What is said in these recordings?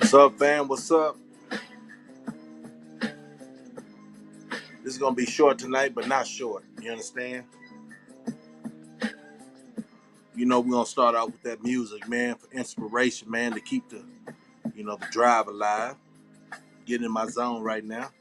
What's up, fam? What's up? This is gonna be short tonight, but not short. You understand? You know, we're gonna start out with that music, man, for inspiration, man, to keep the drive alive. Getting in my zone right now.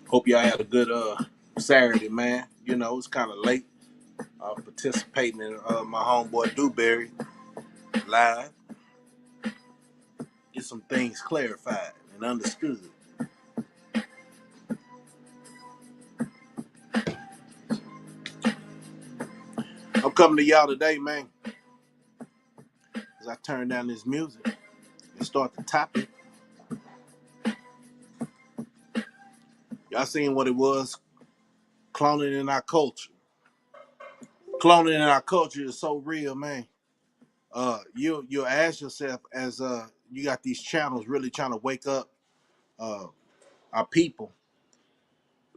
Hope y'all had a good Saturday, man. You know, it's kind of late. Participating in my homeboy Dewberry live. Get some things clarified and understood. I'm coming to y'all today, man, as I turn down this music and start the topic. Y'all seen what it was? Cloning in our culture. Cloning in our culture is so real, man. You'll ask yourself as you got these channels really trying to wake up uh our people,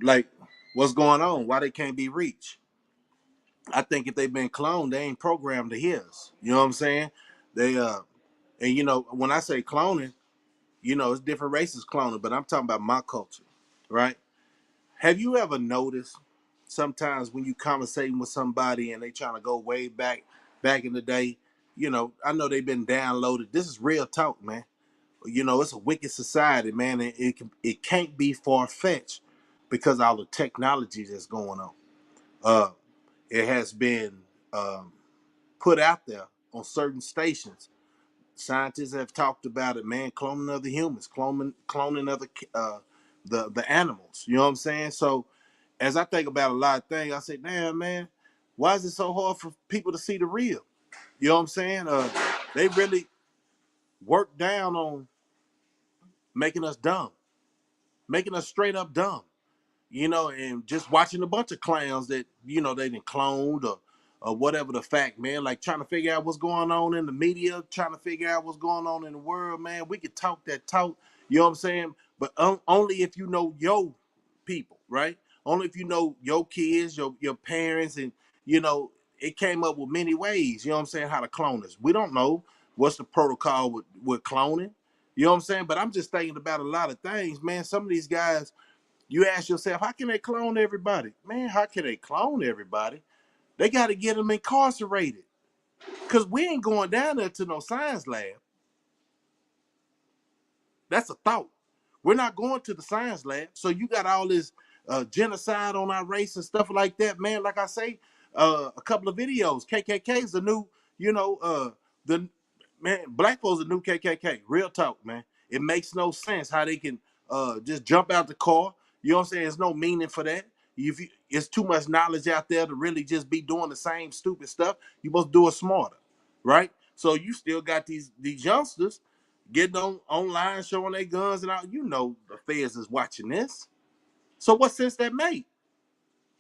like, what's going on? Why they can't be reached? I think if they've been cloned, they ain't programmed to hear us. You know what I'm saying? They and when I say cloning, it's different races cloning, but I'm talking about my culture, right? Have you ever noticed sometimes when you conversating with somebody and they trying to go way back in the day, I know they've been downloaded. This is real talk, man. It's a wicked society, man, and it can't be far fetched because of all the technology that's going on. Uh, it has been put out there on certain stations. Scientists have talked about it, man. Cloning other humans, cloning other the animals. You know what I'm saying? So as I think about a lot of things, I say, damn, man, why is it so hard for people to see the real? You know what I'm saying? They really work down on making us dumb, making us straight up dumb, and just watching a bunch of clowns that, they done cloned or whatever the fact, man, like trying to figure out what's going on in the media, trying to figure out what's going on in the world, man. We could talk that talk, you know what I'm saying? But only if you know your people, right? Only if you know your kids, your parents, and, it came up with many ways, you know what I'm saying, how to clone us. We don't know what's the protocol with cloning, you know what I'm saying? But I'm just thinking about a lot of things, man. Some of these guys, you ask yourself, how can they clone everybody? Man, how can they clone everybody? They got to get them incarcerated. Because we ain't going down there to no science lab. That's a thought. We're not going to the science lab. So you got all this genocide on our race and stuff like that, man. Like I say, a couple of videos. KKK is the new, the man, black folks are the new KKK. Real talk, man. It makes no sense how they can just jump out the car. You know what I'm saying? There's no meaning for that. It's too much knowledge out there to really just be doing the same stupid stuff. You must do it smarter, right? So you still got these youngsters getting online showing their guns and all. The feds is watching this. So what sense that make?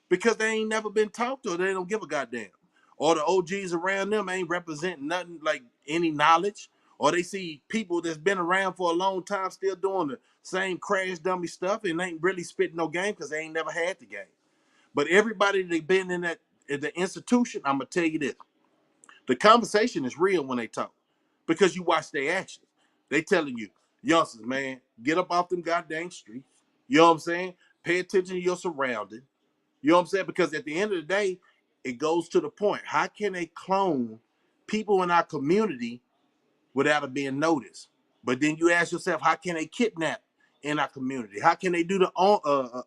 Because they ain't never been talked to, or they don't give a goddamn. Or the OGs around them ain't representing nothing like any knowledge. Or they see people that's been around for a long time still doing the same crash dummy stuff and ain't really spitting no game because they ain't never had the game. But everybody that been in the institution, I'm gonna tell you this: the conversation is real when they talk because you watch their actions. They telling you, youngsters, man, get up off them goddamn streets. You know what I'm saying? Pay attention to your surroundings. You know what I'm saying? Because at the end of the day, it goes to the point. How can they clone people in our community without it being noticed? But then you ask yourself, how can they kidnap in our community? How can they do the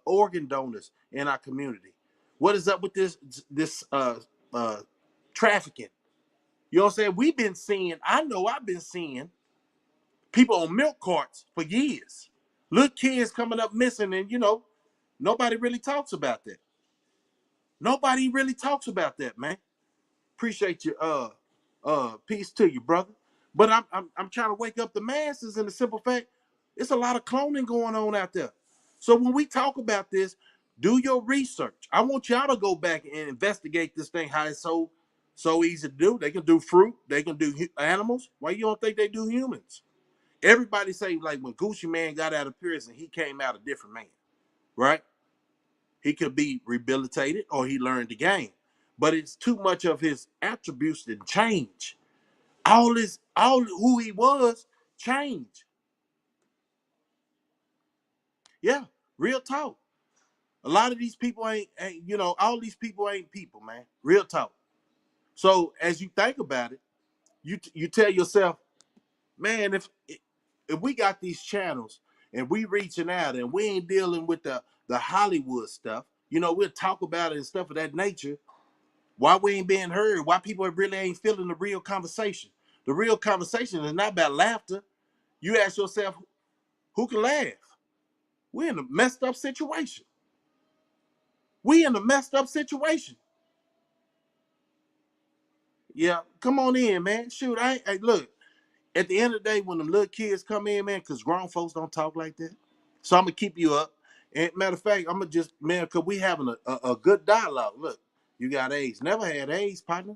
organ donors in our community? What is up with this trafficking? You know what I'm saying? I know I've been seeing people on milk carts for years. Little kids coming up missing, and nobody really talks about that. Nobody really talks about that, man. Appreciate you. Peace to you, brother. But I'm trying to wake up the masses in the simple fact, it's a lot of cloning going on out there. So when we talk about this, do your research. I want y'all to go back and investigate this thing. How it's so easy to do. They can do fruit. They can do animals. Why you don't think they do humans? Everybody say like when Gucci Man got out of prison, he came out a different man, right? He could be rehabilitated or he learned the game. But it's too much of his attributes that change. All who he was changed. Yeah, real talk. A lot of these people all these people ain't people, man. Real talk. So as you think about it, you tell yourself, man, if we got these channels and we reaching out and we ain't dealing with the Hollywood stuff, we'll talk about it and stuff of that nature. Why we ain't being heard? Why people really ain't feeling the real conversation? The real conversation is not about laughter. You ask yourself, who can laugh? We're in a messed up situation. We in a messed up situation. Yeah, come on in, man. Shoot, look. At the end of the day, when them little kids come in, man, because grown folks don't talk like that. So I'm gonna keep you up. And matter of fact, I'm gonna just, man, because we having a good dialogue. Look, you got AIDS. Never had AIDS, partner.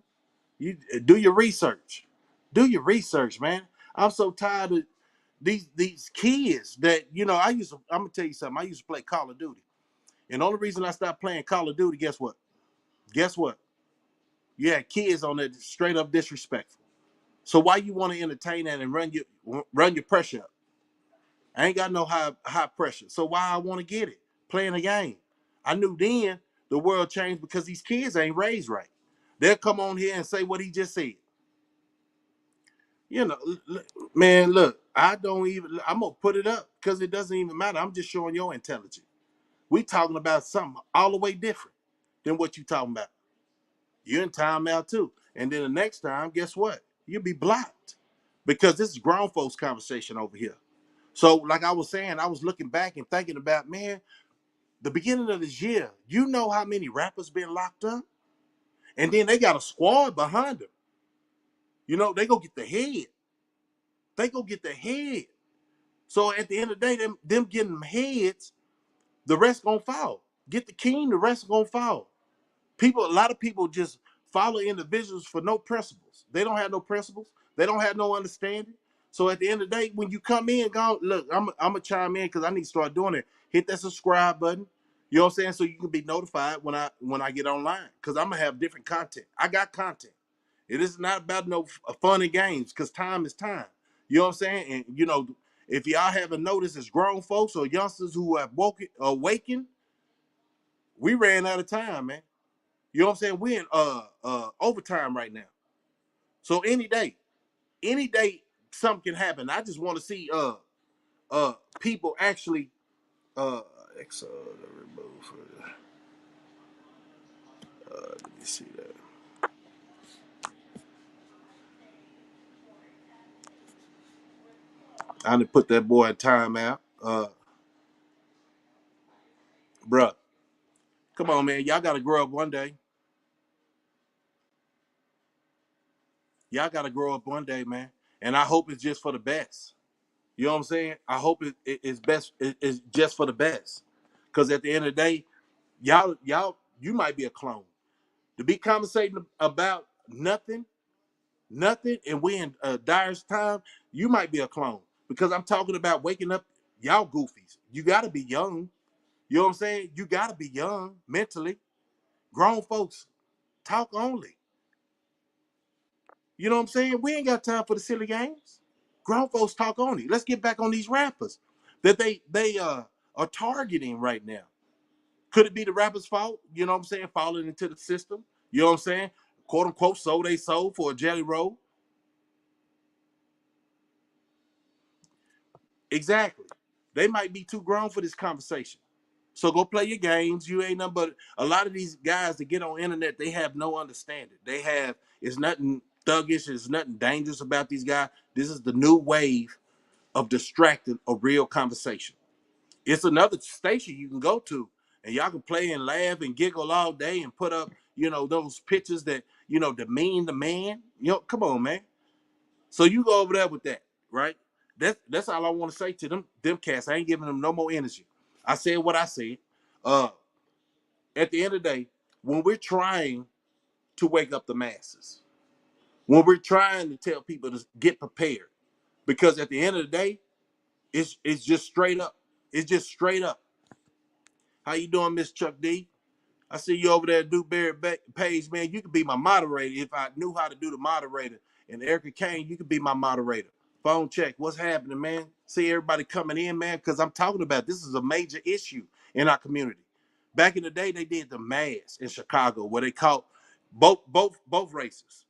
You do your research. Do your research, man. I'm so tired of these kids that I'm gonna tell you something. I used to play Call of Duty. And the only reason I stopped playing Call of Duty, guess what? Guess what? You had kids on there straight up disrespectful. So why you want to entertain that and run your pressure up? I ain't got no high pressure. So why I want to get it? Playing a game. I knew then the world changed because these kids ain't raised right. They'll come on here and say what he just said. Man, look, I'm gonna put it up because it doesn't even matter. I'm just showing your intelligence. We talking about something all the way different than what you talking about. You're in timeout too. And then the next time, guess what? You'll be blocked. Because this is grown folks conversation over here. So, like I was saying, I was looking back and thinking about, man, the beginning of this year, you know how many rappers been locked up? And then they got a squad behind them. They go get the head. They go get the head. So at the end of the day, them getting them heads, the rest gonna fall. Get the king, the rest gonna fall. A lot of people just follow individuals for no principles. They don't have no principles. They don't have no understanding. So at the end of the day, when you come in, look, I'm gonna chime in because I need to start doing it. Hit that subscribe button. You know what I'm saying? So you can be notified when I get online. Because I'm gonna have different content. I got content. It is not about no fun and games because time is time. You know what I'm saying? And if y'all haven't noticed, as grown folks or youngsters who have awakened, we ran out of time, man. You know what I'm saying? We're in overtime right now. So any day something can happen. I just want to see people actually remove. Let me see that. I done put that boy in timeout. Bruh, come on, man. Y'all gotta grow up one day. Y'all gotta grow up one day, man. And I hope it's just for the best. You know what I'm saying? I hope it's best. It's just for the best. Because at the end of the day, you might be a clone. To be conversating about nothing, and we in dire's time, you might be a clone. Because I'm talking about waking up y'all goofies. You gotta be young. You know what I'm saying? You gotta be young mentally. Grown folks talk only. You know what I'm saying? We ain't got time for the silly games. Grown folks talk only. Let's get back on these rappers that they are targeting right now. Could it be the rapper's fault? You know what I'm saying? Falling into the system. You know what I'm saying? Quote unquote, sold they soul for a jelly roll. Exactly. They might be too grown for this conversation. So go play your games. You ain't nothing but a lot of these guys that get on internet, they have no understanding. It's nothing thuggish, it's nothing dangerous about these guys. This is the new wave of distracting a real conversation. It's another station you can go to, and y'all can play and laugh and giggle all day and put up, those pictures that, demean the man. Come on, man. So you go over there with that, right? That's all I want to say to them cats. I ain't giving them no more energy. I said what I said. Uh, at the end of the day, when we're trying to wake up the masses, when we're trying to tell people to get prepared, because at the end of the day, it's just straight up. It's just straight up. How you doing, Miss Chuck D? I see you over there at Dewberry Page, man. You could be my moderator if I knew how to do the moderator. And Arykah Kane, you could be my moderator. Phone check. What's happening, man? See everybody coming in, man, because I'm talking about this is a major issue in our community. Back in the day, they did the mass in Chicago where they caught both races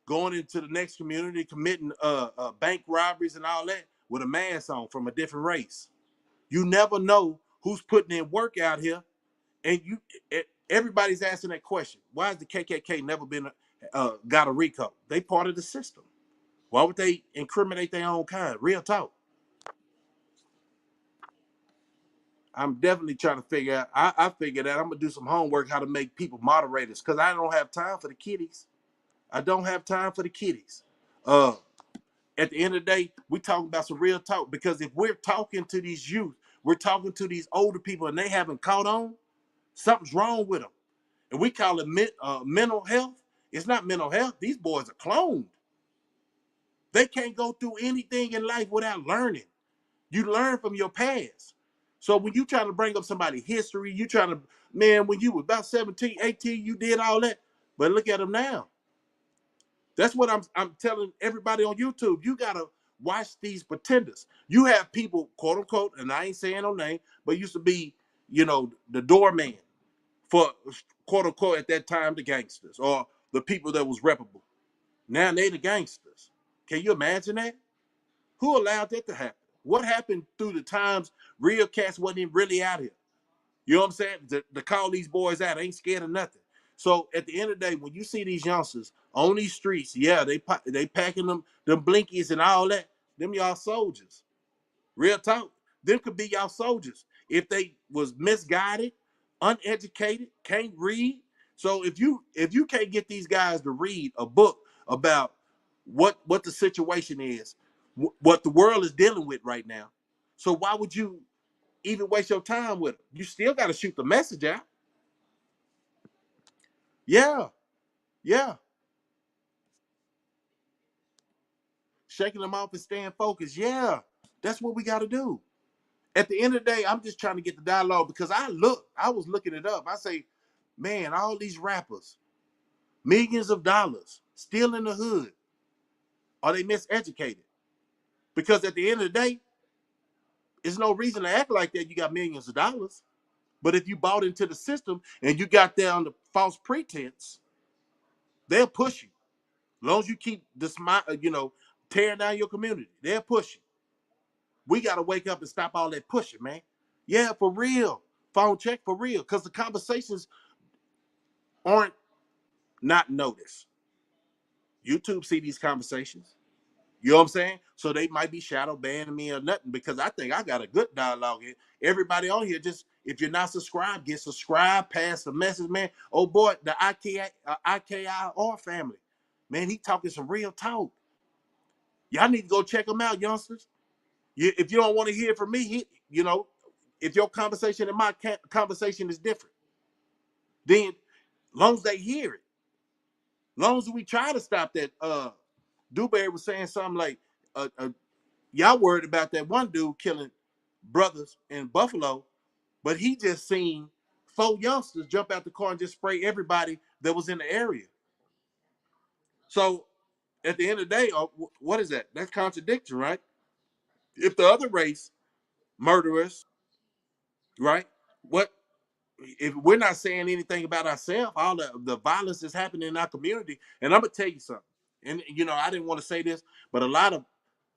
going into the next community, committing bank robberies and all that with a mask on from a different race. You never know who's putting in work out here, and everybody's asking that question. Why has the KKK never been got a RICO? They part of the system. Why would they incriminate their own kind? Real talk. I'm definitely trying to figure out. I figured out I'm gonna do some homework how to make people moderators because I don't have time for the kiddies. I don't have time for the kiddies. At the end of the day, we talking about some real talk because if we're talking to these youth, we're talking to these older people and they haven't caught on, something's wrong with them. And we call it mental health. It's not mental health. These boys are cloned. They can't go through anything in life without learning. You learn from your past. So when you trying to bring up somebody's history, you trying to, man, when you were about 17, 18, you did all that. But look at them now. That's what I'm telling everybody on YouTube. You gotta watch these pretenders. You have people, quote unquote, and I ain't saying no name, but used to be, the doorman for quote unquote at that time the gangsters or the people that was reputable. Now they the gangsters. Can you imagine that? Who allowed that to happen? What happened through the times real cats wasn't really out here? You know what I'm saying? To call these boys out, ain't scared of nothing. So at the end of the day, when you see these youngsters on these streets, yeah, they packing them blinkies and all that. Them y'all soldiers. Real talk. Them could be y'all soldiers if they was misguided, uneducated, can't read. So if you can't get these guys to read a book about what the situation is, what the world is dealing with right now, so why would you even waste your time with them? You still got to shoot the message out. Yeah, yeah. Shaking them off and staying focused. Yeah, that's what we got to do. At the end of the day, I'm just trying to get the dialogue because I was looking it up. I say, man, all these rappers, millions of dollars, still in the hood. Are they miseducated? Because at the end of the day, there's no reason to act like that. You got millions of dollars. But if you bought into the system and you got there on the false pretense, they'll push you. As long as you keep this, tearing down your community, they'll push you. We got to wake up and stop all that pushing, man. Yeah, for real. Phone check for real. Because the conversations aren't not noticed. YouTube see these conversations. You know what I'm saying? So they might be shadow banning me or nothing because I think I got a good dialogue here. Everybody on here, just if you're not subscribed, get subscribed, pass the message, man. Oh boy, the IKIR family. Man, he talking some real talk. Y'all need to go check him out, youngsters. If you don't want to hear from me, if your conversation and my conversation is different, then long as they hear it, long as we try to stop that. Dewberry was saying something like, y'all worried about that one dude killing brothers in Buffalo, but he just seen 4 youngsters jump out the car and just spray everybody that was in the area. So at the end of the day, what is that? That's contradiction, right? If the other race murderers, right? What if we're not saying anything about ourselves? All the violence is happening in our community, and I'm gonna tell you something. And I didn't want to say this, but a lot of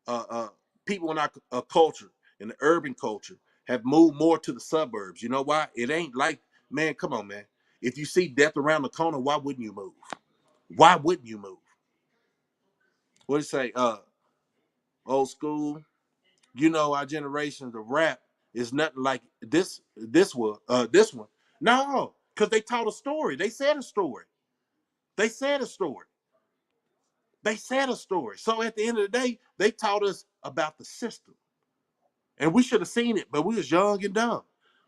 uh, uh, people in our culture, in the urban culture, have moved more to the suburbs. You know why? It ain't like, man, come on, man. If you see death around the corner, why wouldn't you move? Why wouldn't you move? What do you say? Old school. our generation, the rap is nothing like this one. No, because they taught a story. They said a story. They said a story. They said a story. So at the end of the day, they taught us about the system. And we should have seen it, but we was young and dumb.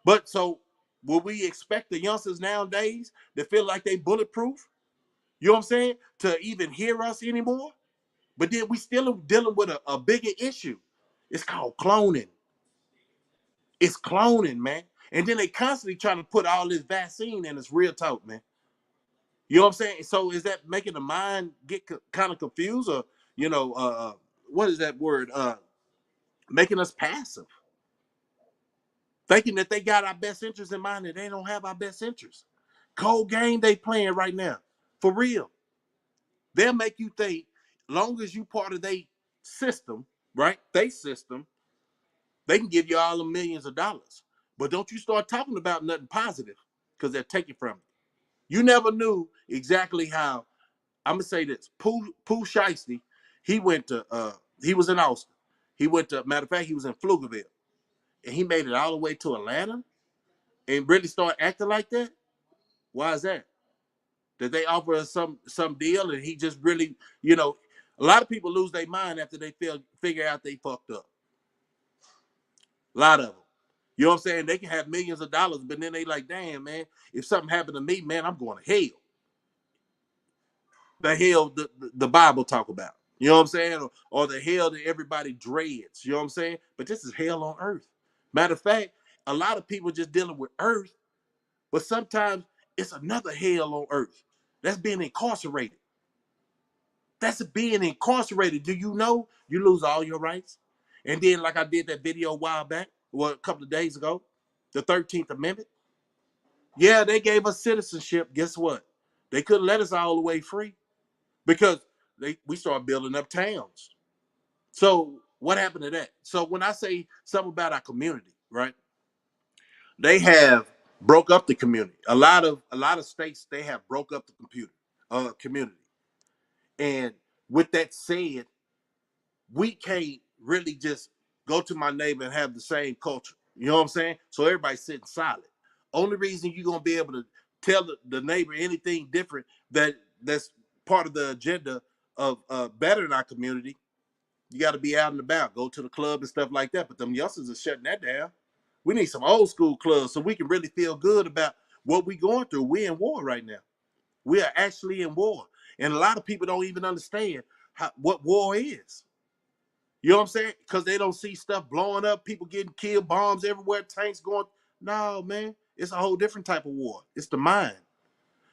But so will we expect the youngsters nowadays that feel like they bulletproof? You know what I'm saying? To even hear us anymore? But then we still dealing with a bigger issue. It's called cloning. It's cloning, man. And then they constantly trying to put all this vaccine in us. Real talk, man. You know what I'm saying? So is that making the mind get kind of confused, or what is that word? Making us passive, thinking that they got our best interest in mind, and they don't have our best interest. Cold game they playing right now, for real. They'll make you think, long as you part of their system, right? They system, they can give you all the millions of dollars. But don't you start talking about nothing positive, because they'll take it from you. You never knew exactly how. I'm gonna say this: Pooh Shiesty, he was in Austin. He went to, matter of fact, he was in Pflugerville, and he made it all the way to Atlanta, and really start acting like that. Why is that? Did they offer us some deal, and he just really, a lot of people lose their mind after they figure out they fucked up. A lot of them. You know what I'm saying? They can have millions of dollars, but then they like, damn, man, if something happened to me, man, I'm going to hell. The hell the Bible talk about. You know what I'm saying? Or the hell that everybody dreads. You know what I'm saying? But this is hell on earth. Matter of fact, a lot of people just dealing with earth, but sometimes it's another hell on earth. That's being incarcerated. That's being incarcerated. Do you know you lose all your rights? And then, like I did that video a while back, well, a couple of days ago, the 13th Amendment. Yeah, they gave us citizenship. Guess what? They couldn't let us all the way free because we started building up towns. So what happened to that? So when I say something about our community, right? They have broke up the community. A lot of states, they have broke up the community. And with that said, we can't really just go to my neighbor and have the same culture. You know what I'm saying? So everybody's sitting silent. Only reason you're gonna be able to tell the neighbor anything different that's part of the agenda of bettering our community, you got to be out and about, go to the club and stuff like that. But them youngsters are shutting that down. We need some old school clubs so we can really feel good about what we're going through. We're in war right now. We are actually in war. And a lot of people don't even understand what war is. You know what I'm saying? Because they don't see stuff blowing up, people getting killed, bombs everywhere, tanks going. No, man, it's a whole different type of war. It's the mind.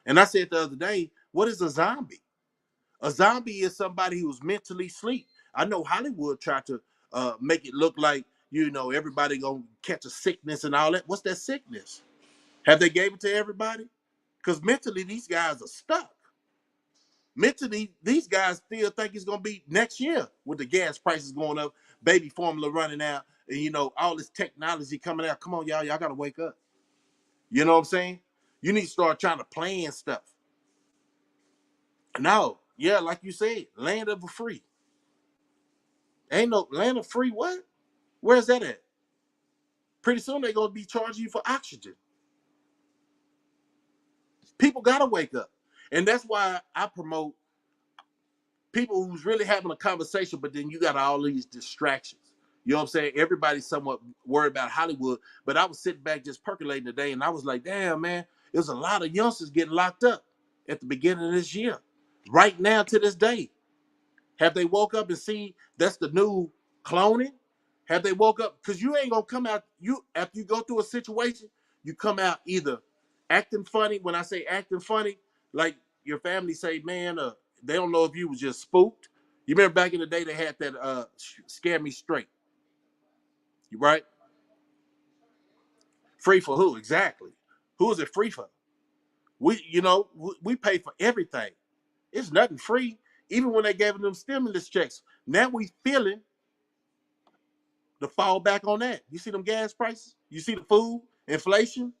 And I said the other day, what is a zombie? A zombie is somebody who's mentally asleep. I know Hollywood tried to make it look like, everybody gonna catch a sickness and all that. What's that sickness? Have they gave it to everybody? Because mentally, these guys are stuck. Mentally, these guys still think it's gonna be next year with the gas prices going up, baby formula running out, and all this technology coming out. Come on, y'all gotta wake up. You know what I'm saying? You need to start trying to plan stuff. No, yeah, like you said, land of the free. Ain't no land of free. What? Where's that at? Pretty soon they're gonna be charging you for oxygen. People gotta wake up, and that's why I promote people who's really having a conversation, but then you got all these distractions. You know what I'm saying? Everybody's somewhat worried about Hollywood, but I was sitting back just percolating today, and I was like, damn, man, there's a lot of youngsters getting locked up at the beginning of this year. Right now to this day. Have they woke up and see that's the new cloning? Have they woke up? Because you ain't gonna come out, after you go through a situation, you come out either acting funny. When I say acting funny, like your family say, man, they don't know if you was just spooked. You remember back in the day they had that scare me straight. You right? Free for who? Exactly. Who is it free for? We pay for everything. It's nothing free. Even when they gave them stimulus checks. Now we feeling the fall back on that. You see them gas prices? You see the food, inflation?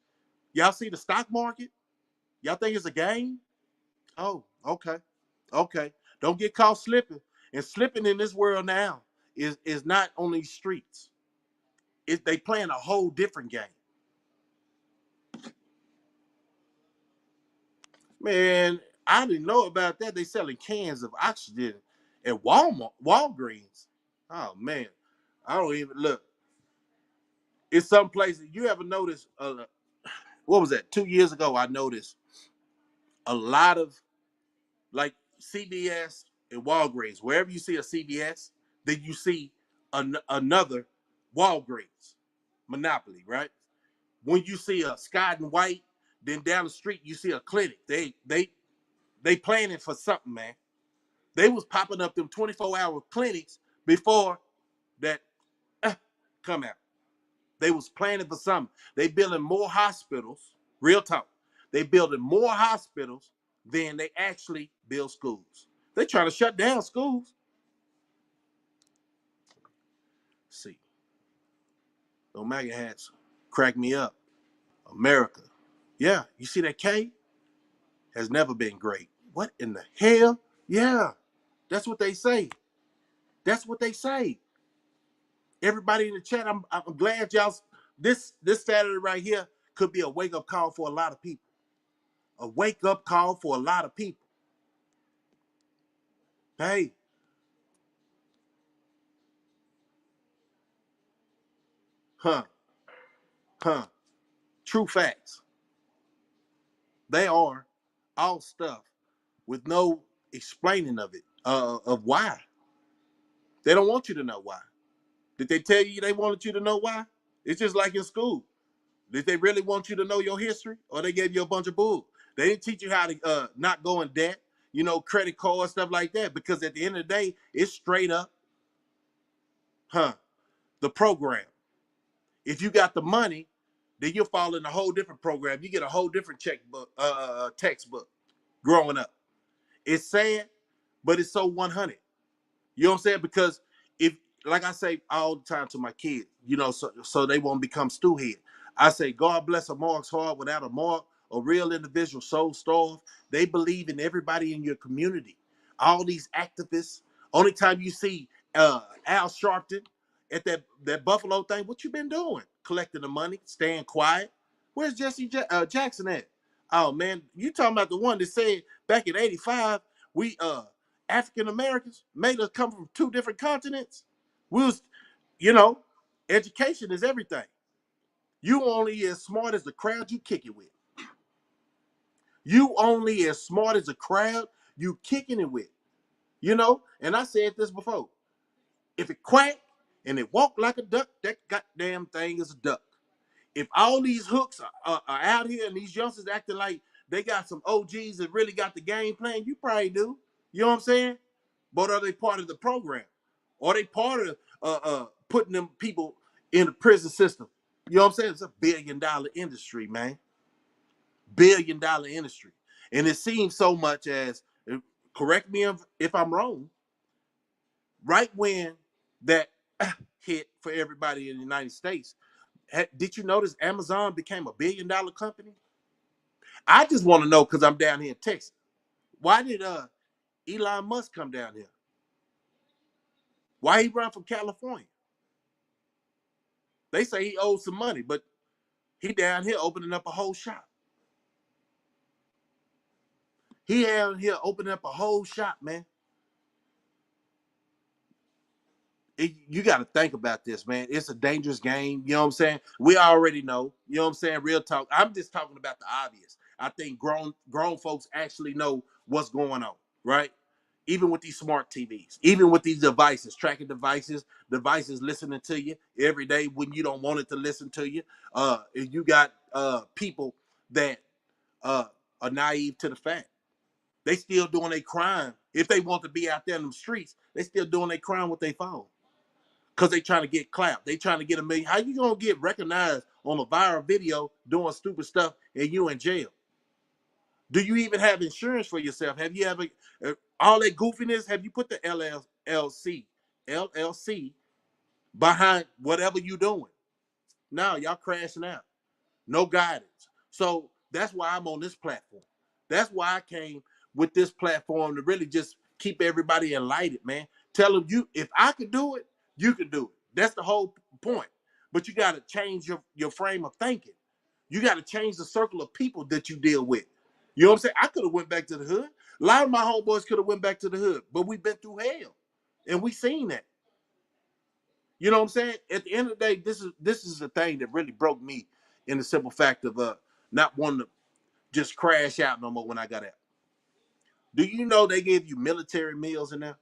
Y'all see the stock market? Y'all think it's a game? Oh, okay. Okay. Don't get caught slipping. And slipping in this world now is not on these streets. They playing a whole different game. Man, I didn't know about that. They selling cans of oxygen at Walgreens. Oh man, I don't even look. It's some places you ever notice. What was that? 2 years ago, I noticed a lot of like CVS and Walgreens. Wherever you see a CVS, then you see another Walgreens monopoly, right? When you see a Scott and White, then down the street you see a clinic. They planning for something, man. They was popping up them 24-hour clinics before that come out. They was planning for something. They building more hospitals. Real talk. They building more hospitals than they actually build schools. They trying to shut down schools. Let's see, those MAGA hats crack me up. America. Yeah, you see that K has never been great. What in the hell? Yeah, that's what they say. That's what they say. Everybody in the chat, I'm glad y'all. This Saturday right here could be a wake up call for a lot of people. A wake up call for a lot of people. Hey, huh, huh. True facts. They are all stuff with no explaining of it, of why. They don't want you to know why. Did they tell you they wanted you to know why? It's just like in school. Did they really want you to know your history, or they gave you a bunch of bull? They didn't teach you how to not go in debt, credit card stuff like that. Because at the end of the day, it's straight up, the program. If you got the money, then you'll fall in a whole different program. You get a whole different checkbook, textbook. Growing up, it's sad, but it's so 100. You know what I'm saying? Because if, like I say all the time to my kids, so they won't become stew head. I say, God bless a Mark's heart. Without a Mark, a real individual, soul starved. They believe in everybody in your community. All these activists. Only time you see Al Sharpton at that Buffalo thing, what you been doing? Collecting the money, staying quiet. Where's Jesse Jackson at? Oh man, you talking about the one that said back in '85 we African Americans made us come from two different continents. We was, you know, education is everything. You only as smart as the crowd you kick it with. You only as smart as the crowd you kicking it with. And I said this before. If it quack and it walk like a duck, that goddamn thing is a duck. If all these hooks are out here and these youngsters acting like they got some OGs that really got the game plan, you probably do. You know what I'm saying? But are they part of the program? Are they part of putting them people in the prison system? You know what I'm saying? It's a $1 billion industry, man. $1 billion industry. And it seems so much as, correct me if I'm wrong, right when that hit for everybody in the United States, did you notice Amazon became a $1 billion company? I just want to know because I'm down here in Texas. Why did Elon Musk come down here? Why he run from California? They say he owes some money, but he down here opening up a whole shop. He down here opening up a whole shop, man. You got to think about this, man. It's a dangerous game. You know what I'm saying? We already know. You know what I'm saying? Real talk. I'm just talking about the obvious. I think grown folks actually know what's going on, right? Even with these smart TVs, even with these devices, tracking devices listening to you every day when you don't want it to listen to you. If you got people that are naive to the fact. They still doing a crime. If they want to be out there in the streets, they still doing a crime with their phone. Because they trying to get clapped. They trying to get a million. How you going to get recognized on a viral video doing stupid stuff and you in jail? Do you even have insurance for yourself? Have you ever, all that goofiness, have you put the LLC behind whatever you doing? No, y'all crashing out. No guidance. So that's why I'm on this platform. That's why I came with this platform to really just keep everybody enlightened, man. Tell them if I could do it, you can do it. That's the whole point. But you got to change your frame of thinking. You got to change the circle of people that you deal with. You know what I'm saying? I could have went back to the hood. A lot of my homeboys could have went back to the hood, but we've been through hell, and we seen that. You know what I'm saying? At the end of the day, this is the thing that really broke me in the simple fact of not wanting to just crash out no more when I got out. Do you know they gave you military meals in there?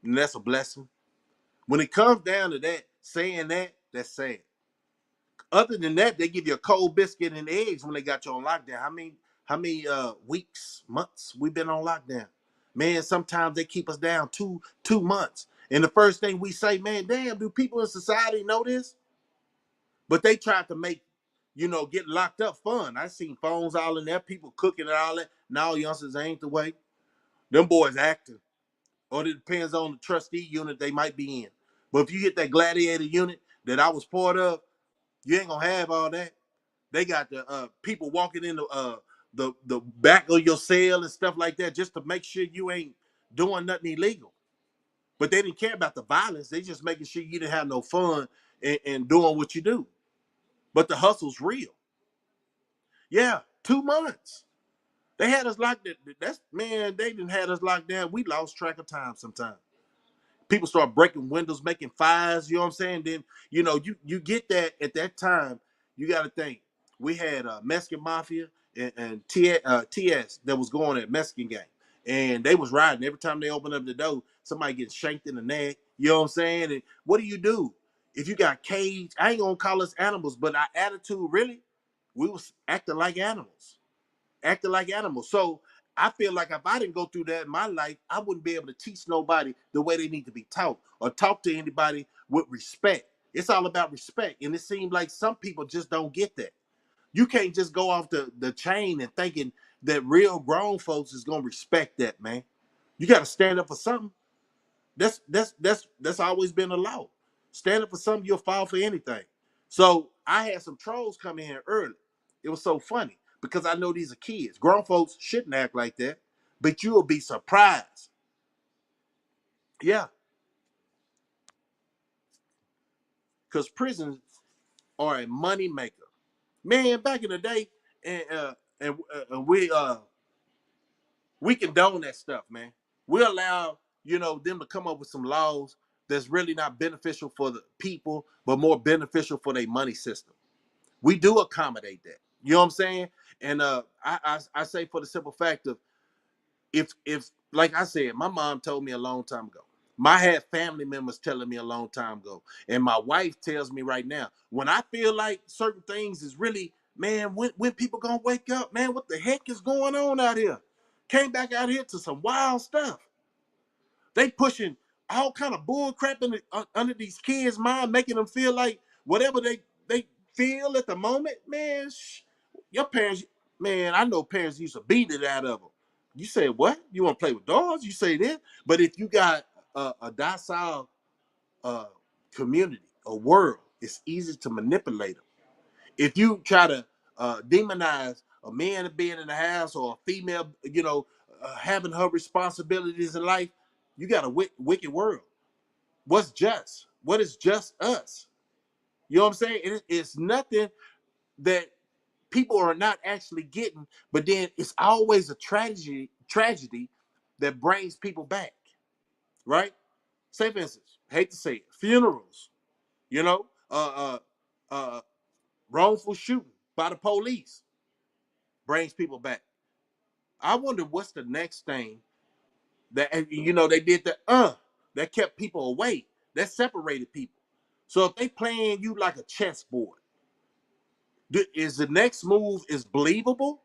And that's a blessing. When it comes down to that, saying that, that's sad. Other than that, they give you a cold biscuit and eggs when they got you on lockdown. How many weeks, months we've been on lockdown? Man, sometimes they keep us down two months. And the first thing we say, man, damn, do people in society know this? But they tried to make, get locked up fun. I seen phones all in there, people cooking and all that. Now youngsters ain't the way. Them boys acting. Or it depends on the trustee unit they might be in. But if you get that gladiator unit that I was part of, you ain't gonna have all that. They got the people walking in the back of your cell and stuff like that just to make sure you ain't doing nothing illegal. But they didn't care about the violence. They just making sure you didn't have no fun and doing what you do. But the hustle's real. Yeah, 2 months. They had us locked. That's man. They didn't had us locked down. We lost track of time sometimes. People start breaking windows, making fires. You know what I'm saying? Then you get that at that time. You got to think we had Mexican mafia and TS that was going at Mexican gang, and they was riding every time they open up the door. Somebody gets shanked in the neck. You know what I'm saying? And what do? If you got caged, I ain't gonna call us animals, but our attitude really, we was acting like animals. Acting like animals. So I feel like if I didn't go through that in my life, I wouldn't be able to teach nobody the way they need to be taught or talk to anybody with respect. It's all about respect. And it seems like some people just don't get that. You can't just go off the chain and thinking that real grown folks is gonna respect that, man. You gotta stand up for something. That's always been a law. Stand up for something, you'll fall for anything. So I had some trolls come in here early. It was so funny because I know these are kids. Grown folks shouldn't act like that, but you will be surprised. Yeah, because prisons are a money maker. Man, back in the day, and we condone that stuff, man. We allow them to come up with some laws that's really not beneficial for the people, but more beneficial for their money system. We do accommodate that. You know what I'm saying? And I say for the simple fact of if like I said, my mom told me a long time ago. I had family members telling me a long time ago, and my wife tells me right now. When I feel like certain things is really, man, when people gonna wake up, man, what the heck is going on out here? Came back out here to some wild stuff. They pushing all kind of bull crap under these kids' mind, making them feel like whatever they feel at the moment, man. Your parents, man, I know parents used to beat it out of them. You say what? You want to play with dogs? You say that, but if you got a docile uh, community, a world, it's easy to manipulate them. If you try to demonize a man being in the house or a female, having her responsibilities in life, you got a wicked world. What's just? What is just us? You know what I'm saying? It's nothing that people are not actually getting, but then it's always a tragedy that brings people back, right? Say for instance, hate to say it, funerals, you know, wrongful shooting by the police brings people back. I wonder what's the next thing that they did that kept people away, that separated people. So if they playing you like a chessboard, is the next move is believable?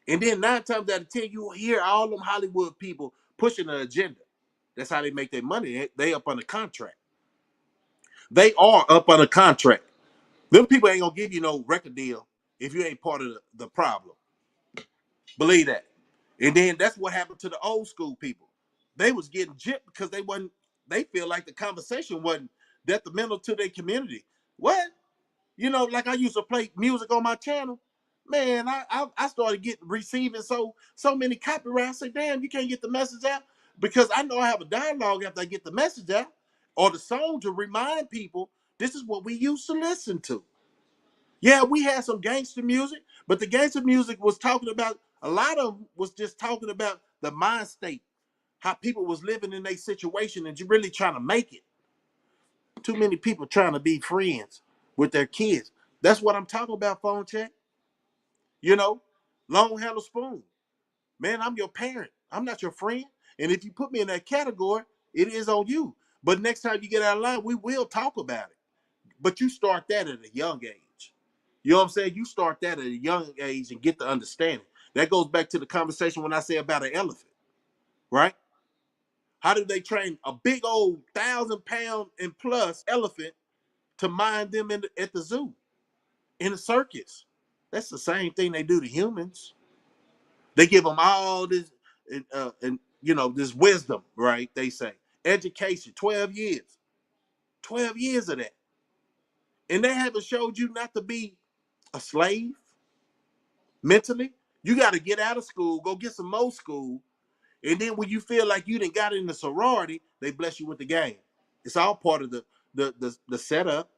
And then 9 times out of 10, you hear all them Hollywood people pushing an agenda. That's how they make their money. They up on the contract. They are up on a contract. Them people ain't gonna give you no record deal if you ain't part of the problem. Believe that. And then that's what happened to the old school people. They was getting gypped because they feel like the conversation wasn't detrimental to their community. What? Like I used to play music on my channel. Man, I started receiving so many copyrights. I say, damn, you can't get the message out because I know I have a dialogue after I get the message out, or the song to remind people this is what we used to listen to. Yeah, we had some gangster music, but the gangster music was talking about, a lot of them was just talking about the mind state, how people was living in their situation and really trying to make it. Too many people trying to be friends with their kids. That's what I'm talking about, phone check. You know, long handle spoon. Man, I'm your parent. I'm not your friend. And if you put me in that category, it is on you. But next time you get out of line, we will talk about it. But you start that at a young age. You know what I'm saying? You start that at a young age and get the understanding. That goes back to the conversation when I say about an elephant, right? How do they train a big old 1,000 pound and plus elephant to mind them at the zoo, in a circus? That's the same thing they do to humans. They give them all this, and this wisdom, right? They say education, 12 years, 12 years of that, and they haven't showed you not to be a slave mentally. You got to get out of school, go get some more school, and then when you feel like you didn't got in the sorority, they bless you with the game. It's all part of the setup.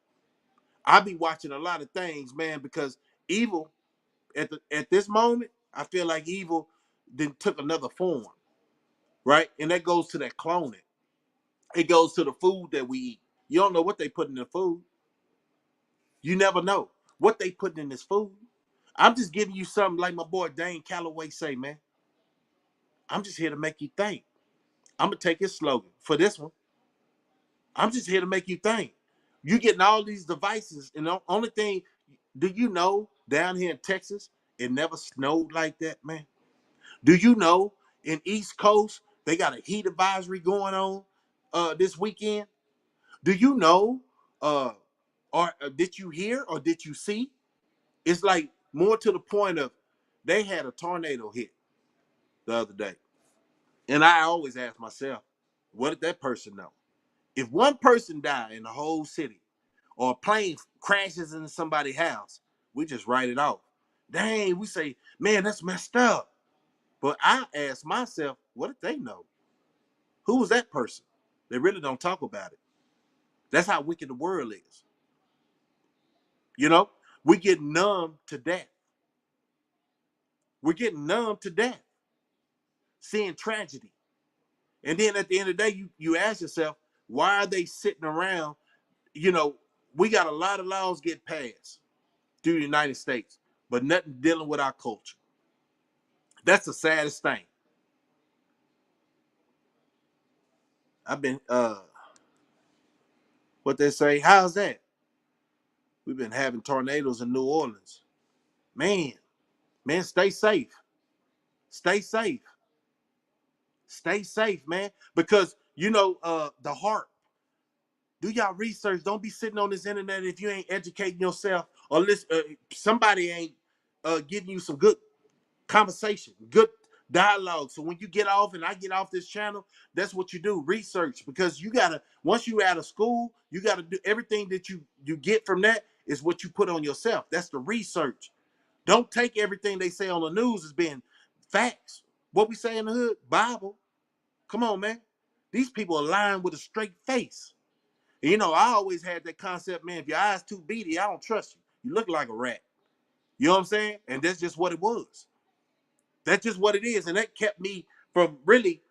I be watching a lot of things, man, because evil at this moment, I feel like evil then took another form, right? And that goes to that cloning. It goes to the food that we eat. You don't know what they put in the food. You never know what they put in this food. I'm just giving you something like my boy Dane Calloway say, man. I'm just here to make you think. I'm gonna take his slogan for this one. I'm just here to make you think. You getting all these devices, and the only thing, do you know down here in Texas, it never snowed like that, man? Do you know in East Coast they got a heat advisory going on this weekend? Do you know, or did you hear or did you see? It's like more to the point of they had a tornado hit the other day. And I always ask myself, what did that person know? If one person died in the whole city or a plane crashes into somebody's house, we just write it off. Dang, we say, man, that's messed up. But I ask myself, what did they know? Who was that person? They really don't talk about it. That's how wicked the world is. You know, we get numb to death. We're getting numb to death, seeing tragedy. And then at the end of the day, you ask yourself, why are they sitting around? You know, we got a lot of laws get passed through the United States, but nothing dealing with our culture. That's the saddest thing. I've been what they say, how's that? We've been having tornadoes in New Orleans. Man, man, stay safe. Stay safe. Stay safe, man. Because the heart. Do y'all research. Don't be sitting on this internet if you ain't educating yourself or listen. Somebody ain't giving you some good conversation, good dialogue. So when you get off and I get off this channel, that's what you do. Research, because you gotta, once you out of school, you gotta do everything that you get from that is what you put on yourself. That's the research. Don't take everything they say on the news as being facts. What we say in the hood, Bible. Come on, man. These people are lying with a straight face. And, I always had that concept, man, if your eyes too beady, I don't trust you. You look like a rat. You know what I'm saying? And that's just what it was. That's just what it is. And that kept me from really,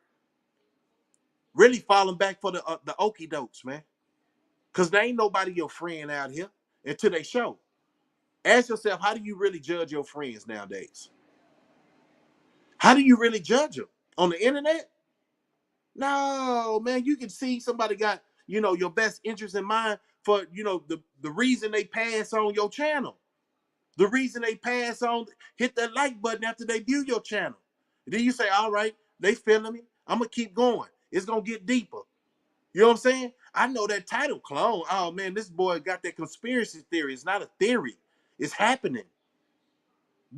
really falling back for the okey dokes, man. Because there ain't nobody your friend out here until they show. Ask yourself, how do you really judge your friends nowadays? How do you really judge them? On the internet? No, man, you can see somebody got, your best interest in mind for, the reason they pass on your channel. The reason they pass on, hit that like button after they view your channel. Then you say, all right, they feeling me. I'm going to keep going. It's going to get deeper. You know what I'm saying? I know that title clone. Oh, man, this boy got that conspiracy theory. It's not a theory. It's happening.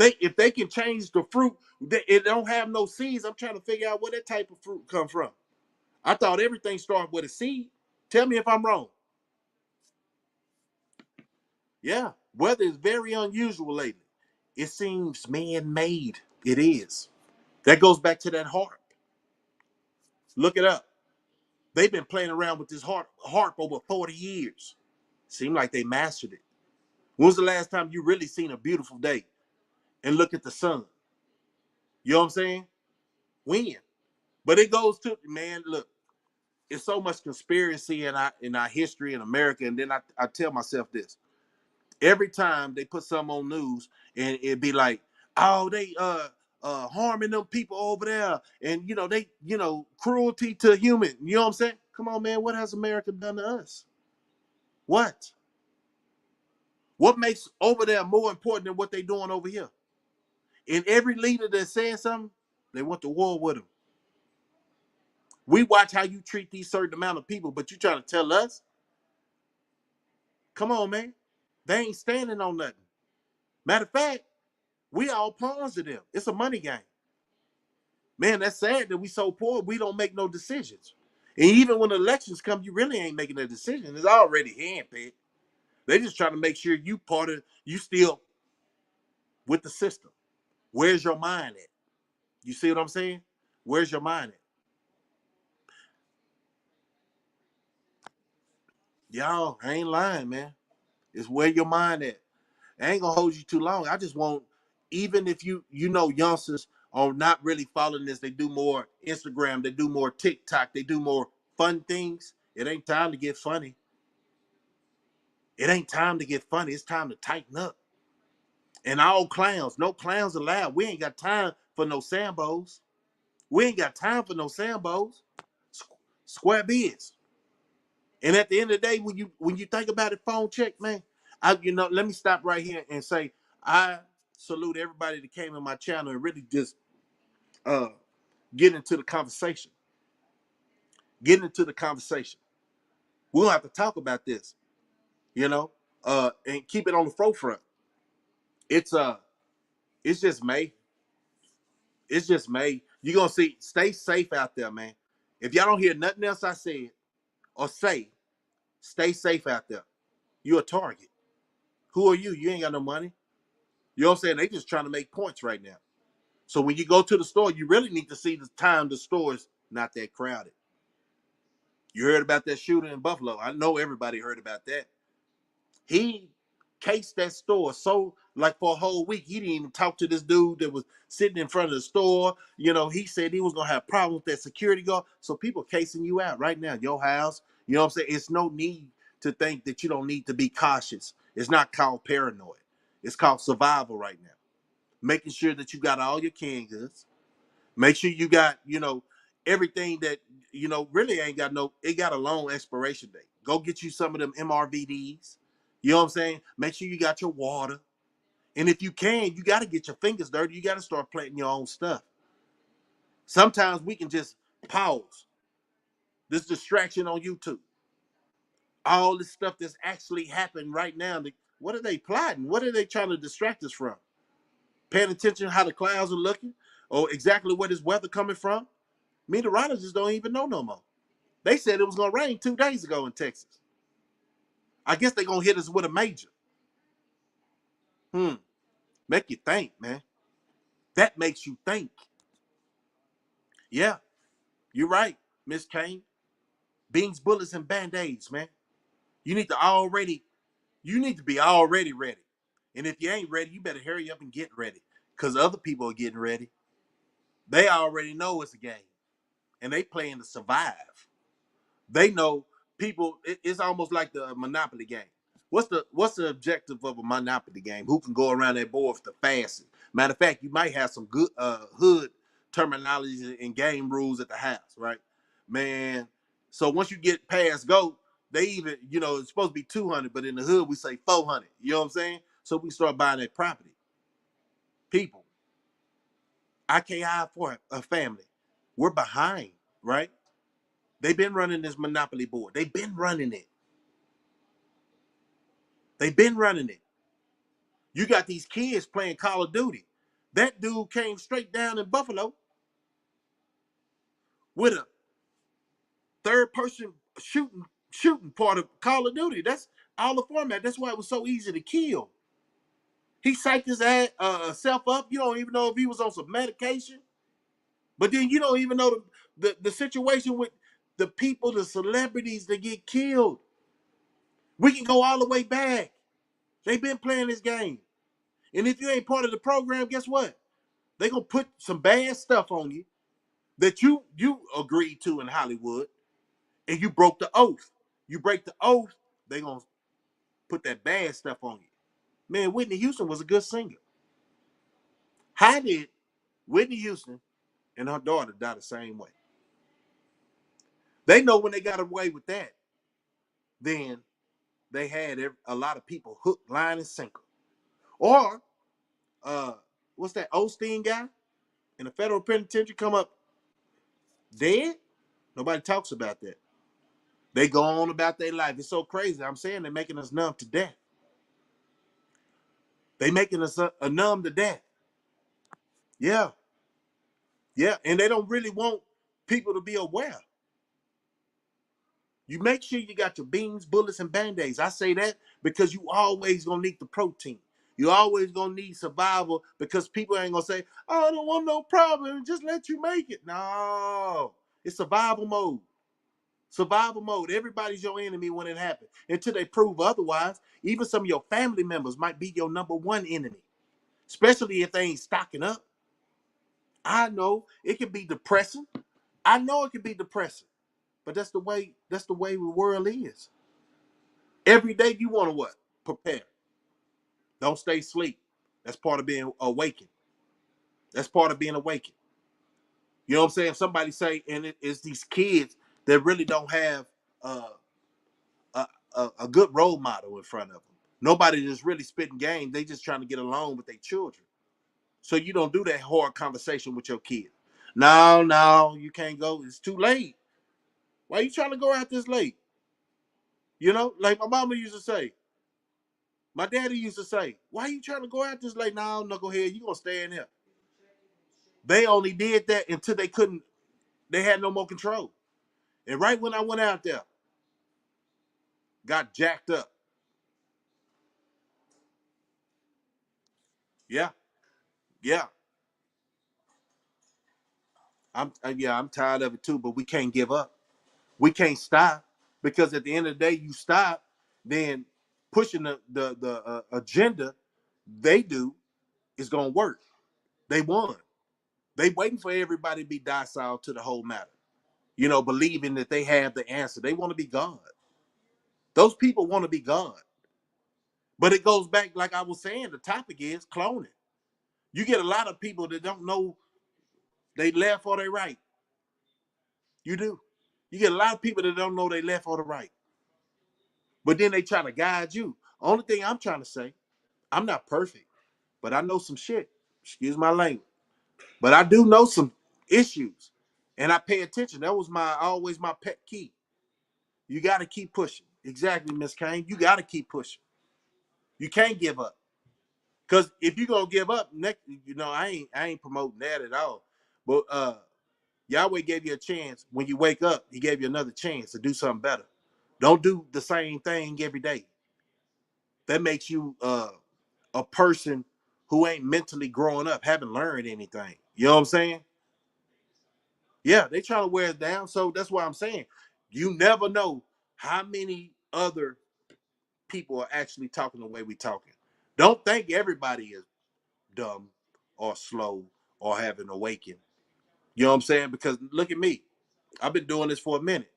If they can change the fruit, it don't have no seeds. I'm trying to figure out where that type of fruit come from. I thought everything started with a seed. Tell me if I'm wrong. Yeah, weather is very unusual lately. It seems man-made. It is. That goes back to that heart. Look it up. They've been playing around with this harp over 40 years. Seemed like they mastered it. When was the last time you really seen a beautiful day and look at the sun? You know what I'm saying? When? But it goes to, man, look, it's so much conspiracy in our history in America. And then I tell myself this. Every time they put something on news and it'd be like, oh, they harming them people over there, and they cruelty to human. You know what I'm saying? Come on, man, what has America done to us? What? What makes over there more important than what they doing over here? And every leader that says something, they went to war with them. We watch how you treat these certain amount of people, but you trying to tell us? Come on, man. They ain't standing on nothing. Matter of fact, we all pawns to them. It's a money game. Man, that's sad that we so poor, we don't make no decisions. And even when elections come, you really ain't making a decision. It's already handpicked. They just trying to make sure you still with the system. Where's your mind at? You see what I'm saying? Where's your mind at? Y'all, I ain't lying, man. It's where your mind at. I ain't gonna hold you too long. I just want, even if youngsters are not really following this, they do more Instagram, they do more TikTok, they do more fun things. It ain't time to get funny. It ain't time to get funny. It's time to tighten up. And all clowns, no clowns allowed. We ain't got time for no Sambos. We ain't got time for no Sambos. Square biz. And at the end of the day, when you think about it, phone check, man. Let me stop right here and say I salute everybody that came in my channel and really just uh get into the conversation. Get into the conversation. We'll have to talk about this, and keep it on the forefront. It's it's just May. It's just May. You're gonna see, stay safe out there, man. If y'all don't hear nothing else I said or say, stay safe out there. You're a target. Who are you? You ain't got no money. You know what I'm saying? They just trying to make points right now. So when you go to the store, you really need to see the time the store is not that crowded. You heard about that shooting in Buffalo. I know everybody heard about that. He cased that store so, like, for a whole week. He didn't even talk to this dude that was sitting in front of the store. He said he was gonna have problems with that security guard. So people casing you out right now, your house. You know what I'm saying? It's no need to think that you don't need to be cautious. It's not called paranoid. It's called survival right now. Making sure that you got all your canned goods. Make sure you got, everything that, really ain't got it got a long expiration date. Go get you some of them MRVDs. You know what I'm saying? Make sure you got your water. And if you can, you got to get your fingers dirty. You got to start planting your own stuff. Sometimes we can just pause this distraction on YouTube. All this stuff that's actually happening right now. What are they plotting? What are they trying to distract us from? Paying attention to how the clouds are looking or exactly where this weather coming from? Meteorologists don't even know no more. They said it was going to rain 2 days ago in Texas. I guess they're going to hit us with a major. Make you think, man. That makes you think. Yeah, you're right, Miss Kane. Beans, bullets, and band-aids, man. You need to be already ready. And if you ain't ready, you better hurry up and get ready. Because other people are getting ready. They already know it's a game. And they playing to survive. They know people, it's almost like the Monopoly game. What's the objective of a Monopoly game? Who can go around that board the fastest? Matter of fact, you might have some good hood terminologies and game rules at the house, right? Man, so once you get past go, they even, it's supposed to be 200, but in the hood we say 400. You know what I'm saying? So we start buying that property. People, I can't hide for a family. We're behind, right? They've been running this Monopoly board. They've been running it. They've been running it. You got these kids playing Call of Duty. That dude came straight down in Buffalo with a third person shooting part of Call of Duty. That's all the format. That's why it was so easy to kill. He psyched his self up. You don't even know if he was on some medication. But then you don't even know the situation with the people, the celebrities that get killed. We can go all the way back. They've been playing this game. And if you ain't part of the program, guess what? They gonna put some bad stuff on you that you agreed to in Hollywood, and you broke the oath. You break the oath, they gonna put that bad stuff on you. Man, Whitney Houston was a good singer. How did Whitney Houston and her daughter die the same way? They know when they got away with that, then they had a lot of people hooked, line, and sinker. Or, what's that Osteen guy in the federal penitentiary come up dead? Nobody talks about that. They go on about their life. It's so crazy. I'm saying they're making us numb to death. They making us a numb to death. Yeah, yeah, and they don't really want people to be aware. You make sure you got your beans, bullets, and band-aids. I say that because you always gonna need the protein. You always gonna need survival because people ain't gonna say, "Oh, I don't want no problem. Just let you make it." No, it's survival mode. Survival mode. Everybody's your enemy when it happens. Until they prove otherwise, even some of your family members might be your number one enemy, especially if they ain't stocking up. I know it can be depressing. I know it can be depressing, but that's the way the world is. Every day you want to what? Prepare. Don't stay asleep. That's part of being awakened. That's part of being awakened. You know what I'm saying? Somebody say, and it's these kids that really don't have uh, a good role model in front of them. Nobody that's really spitting game. They just trying to get along with their children. So you don't do that hard conversation with your kid. No, no, you can't go. It's too late. Why are you trying to go out this late? You know, like my mama used to say, my daddy used to say, why are you trying to go out this late? No, knucklehead, you gonna stay in here. They only did that until they couldn't, they had no more control. And right when I went out there, got jacked up. Yeah, yeah. I'm tired of it too, but we can't give up. We can't stop because at the end of the day, you stop, then pushing the agenda they do is gonna work. They won. They waiting for everybody to be docile to the whole matter. You know, believing that they have the answer. They want to be God. Those people want to be God. But it goes back, like I was saying, the topic is cloning. You get a lot of people that don't know they left or they right. You do. You get a lot of people that don't know they left or the right. But then they try to guide you. Only thing I'm trying to say, I'm not perfect, but I know some shit. Excuse my language. But I do know some issues. And I pay attention. That was always my pet key. You got to keep pushing. Exactly, Miss Kane. You got to keep pushing. You can't give up. Because if you're gonna give up, next, I ain't promoting that at all. But Yahweh gave you a chance when you wake up. He gave you another chance to do something better. Don't do the same thing every day. That makes you a person who ain't mentally growing up, haven't learned anything. You know what I'm saying? Yeah, they trying to wear us down. So that's why I'm saying you never know how many other people are actually talking the way we talking. Don't think everybody is dumb or slow or haven't awakened. You know what I'm saying? Because look at me. I've been doing this for a minute.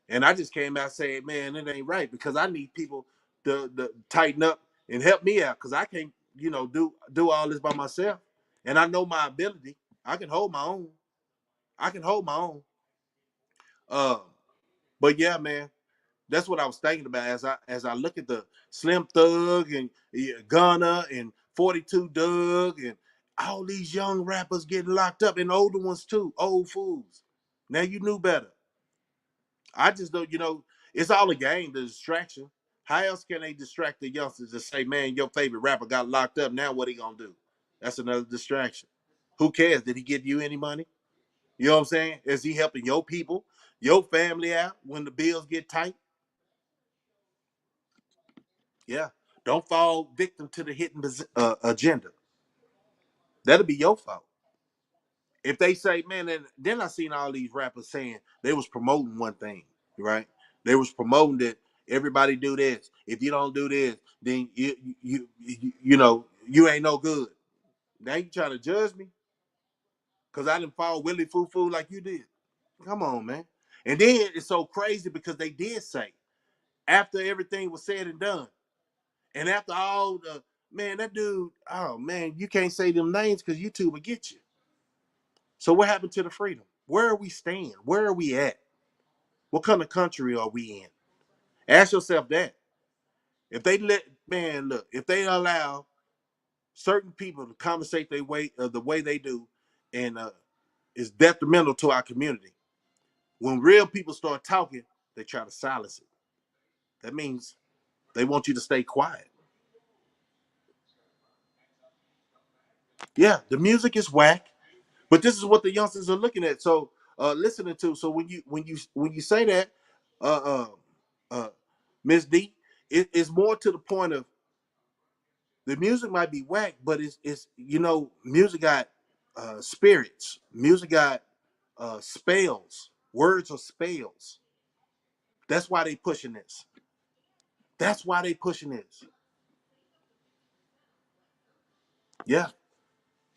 And I just came out saying, man, it ain't right because I need people to tighten up and help me out because I can't, do all this by myself. And I know my ability. I can hold my own. I can hold my own. Uh, but yeah, man, that's what I was thinking about as I look at the Slim Thug and Gunna and 42 Doug and all these young rappers getting locked up and older ones too, old fools. Now you knew better. I just don't, it's all a game, the distraction. How else can they distract the youngsters to say, man, your favorite rapper got locked up. Now what he gonna do? That's another distraction. Who cares? Did he give you any money? You know what I'm saying? Is he helping your people, your family out when the bills get tight? Yeah. Don't fall victim to the hidden agenda. That'll be your fault. If they say, man, then I seen all these rappers saying they was promoting one thing, right? They was promoting that everybody do this. If you don't do this, then you ain't no good. Now you trying to judge me because I didn't follow Willie Foo Foo like you did. Come on, man. And then it's so crazy because they did say after everything was said and done, and after all the man, that dude, oh man, you can't say them names because YouTube will get you. So what happened to the freedom? Where are we staying? Where are we at? What kind of country are we in? Ask yourself that. If they let man look, if they allow certain people to conversate their way the way they do, and it's detrimental to our community. When real people start talking, they try to silence it. That means they want you to stay quiet. Yeah, the music is whack, but this is what the youngsters are looking at. So listening to. So when you say that, uh, uh, Miss D, it's more to the point of the music might be whack, but it's music got spirits. Music got spells. Words are spells. That's why they pushing this. That's why they pushing this. Yeah,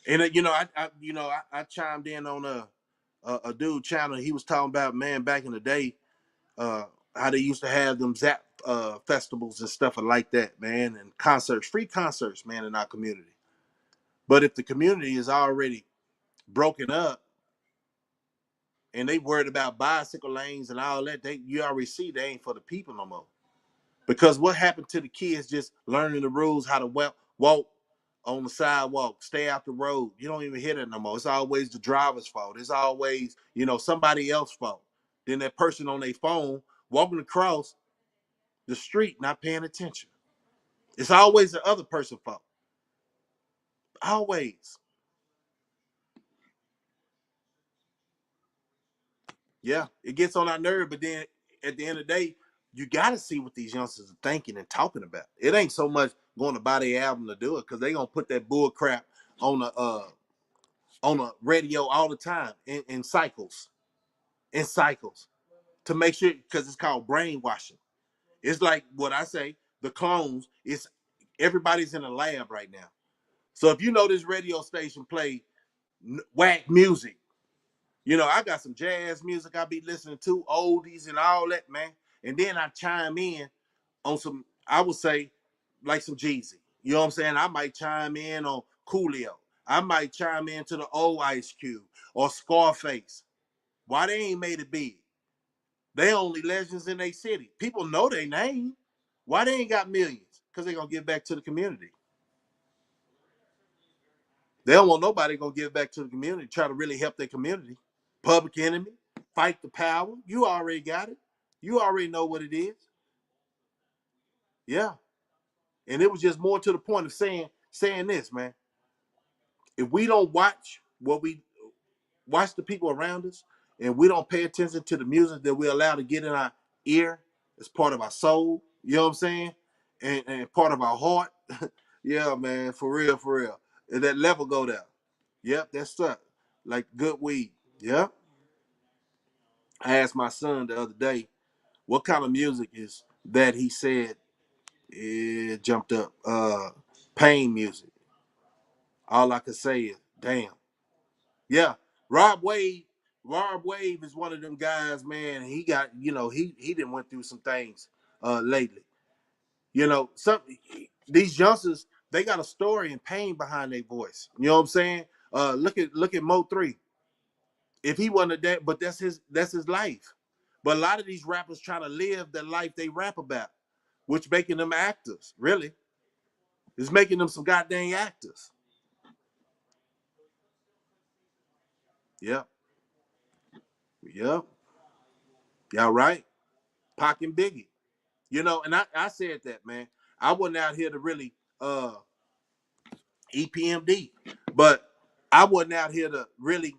and I chimed in on a dude channel. He was talking about, man, back in the day, uh, how they used to have them Zap festivals and stuff like that, man, and concerts, free concerts, man, in our community. But if the community is already broken up and they worried about bicycle lanes and all that, you already see they ain't for the people no more. Because what happened to the kids just learning the rules how to walk on the sidewalk, stay out the road? You don't even hear that no more. It's always the driver's fault. It's always, somebody else's fault. Then that person on their phone walking across the street not paying attention. It's always the other person's fault. Always. Yeah, it gets on our nerve, but then at the end of the day, you got to see what these youngsters are thinking and talking about. It ain't so much going to buy their album to do it because they gonna put that bull crap on a radio all the time in cycles to make sure, because it's called brainwashing. It's like what I say, the clones. It's everybody's in a lab right now. So if this radio station play whack music, I got some jazz music I be listening to, oldies and all that, man. And then I chime in on some, I would say, like some Jeezy. You know what I'm saying? I might chime in on Coolio. I might chime in to the old Ice Cube or Scarface. Why they ain't made it big? They only legends in their city. People know their name. Why they ain't got millions? Because they gonna give back to the community. They don't want nobody gonna give back to the community, try to really help their community. Public enemy, fight the power. You already got it. You already know what it is. Yeah. And it was just more to the point of saying this, man. If we don't watch the people around us, and we don't pay attention to the music that we allow to get in our ear as part of our soul, you know what I'm saying? And part of our heart. Yeah, man, for real, for real. And that level go down. Yep, that's up. Like good weed. Yep. I asked my son the other day, what kind of music is that? He said it jumped up. Pain music. All I could say is, damn. Yeah. Rob Wade. Rob Wade is one of them guys, man. He got, he didn't went through some things lately. Some these youngsters, they got a story and pain behind their voice. You know what I'm saying? Look at Mo3. If he wasn't that, but that's his life. But a lot of these rappers try to live the life they rap about, which making them actors. Really, it's making them some goddamn actors. Yep, yep, y'all right. Pac and Biggie. And I said that, man. I wasn't out here to really EPMD, but I wasn't out here to really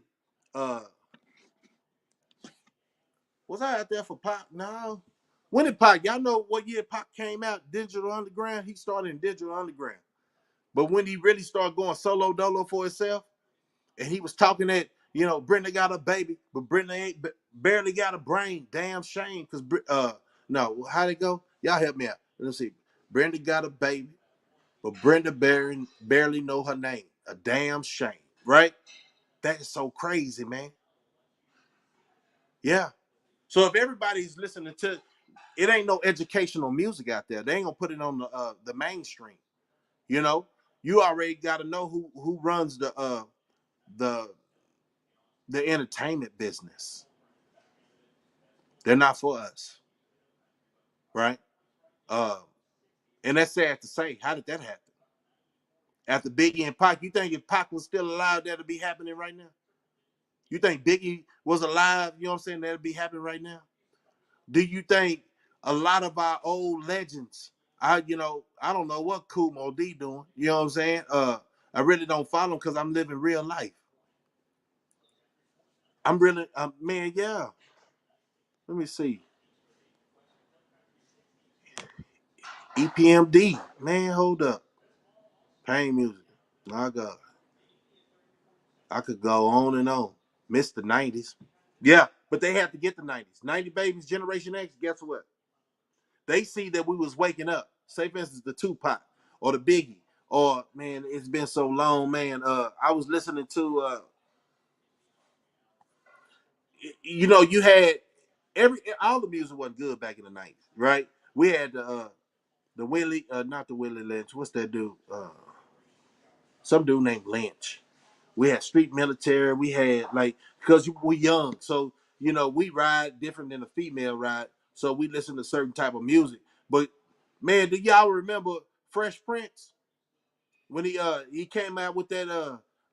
uh was I out there for Pac? No. When did Pac? Y'all know what year Pac came out? Digital Underground. He started in Digital Underground. But when he really started going solo dolo for himself, and he was talking that You know, Brenda got a baby, but Brenda ain't barely got a brain. Damn shame, because no, how'd it go? Y'all help me out. Let's see. Brenda got a baby, but Brenda barely know her name. A damn shame, right? That is so crazy, man. Yeah. So if everybody's listening to it, ain't no educational music out there. They ain't gonna put it on the mainstream. You know, you already got to know who runs the the entertainment business. They're not for us, right? Uh, and that's sad to say. How did that happen? After Biggie and Pac, you think if Pac was still alive, that'd be happening right now? You think Biggie was alive? You know what I'm saying? That'd be happening right now. Do you think a lot of our old legends? I don't know what Kool Moe Dee doing. You know what I'm saying? I really don't follow him because I'm living real life. I'm really, man, yeah. Let me see. EPMD, man, hold up. Pain music. My God. I could go on and on. Miss the 90s. Yeah, but they have to get the 90s. 90 babies, Generation X, guess what? They see that we was waking up. Say, for instance, the Tupac or the Biggie. Or, man, it's been so long, man. I was listening to, you had all the music wasn't good back in the 90s, right? We had the Willie, not the Willie Lynch. What's that dude? Some dude named Lynch. We had Street Military. We had because we young, so we ride different than a female ride. So we listen to certain type of music. But man, do y'all remember Fresh Prince when he came out with that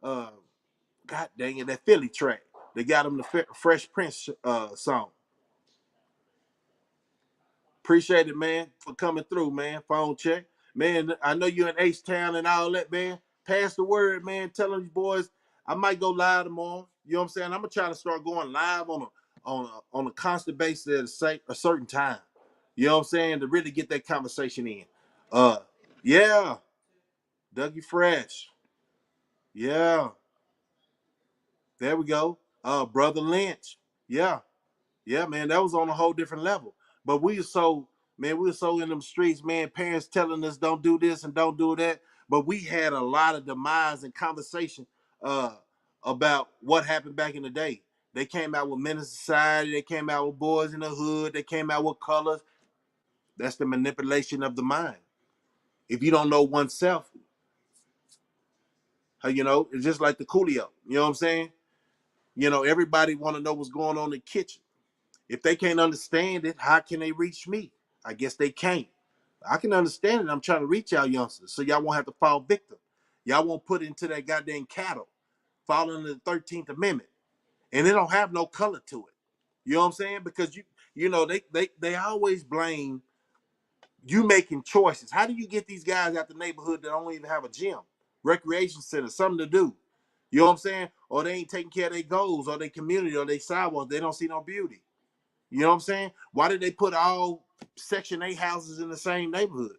uh God dang it, that Philly track? They got him the Fresh Prince song. Appreciate it, man, for coming through, man. Phone check. Man, I know you're in H-Town and all that, man. Pass the word, man. Tell these boys I might go live tomorrow. You know what I'm saying? I'm gonna try to start going live on a constant basis at a certain time. You know what I'm saying? To really get that conversation in. Yeah, Dougie Fresh. Yeah, there we go. Brother Lynch. Yeah. Yeah, man, that was on a whole different level. But we were so in them streets, man, parents telling us don't do this and don't do that. But we had a lot of demise and conversation uh, about what happened back in the day. They came out with Men in Society. They came out with Boys in the Hood. They came out with colors. That's the manipulation of the mind. If you don't know oneself, it's just like the Coolio. You know what I'm saying? Everybody want to know what's going on in the kitchen. If they can't understand it, how can they reach me? I guess they can't. I can understand it. I'm trying to reach y'all youngsters so y'all won't have to fall victim. Y'all won't put into that goddamn cattle, following the 13th Amendment. And it don't have no color to it. You know what I'm saying? Because they always blame you making choices. How do you get these guys out the neighborhood that don't even have a gym, recreation center, something to do? You know what I'm saying? Or they ain't taking care of their goals or their community or their sidewalks. They don't see no beauty. You know what I'm saying? Why did they put all Section 8 houses in the same neighborhood?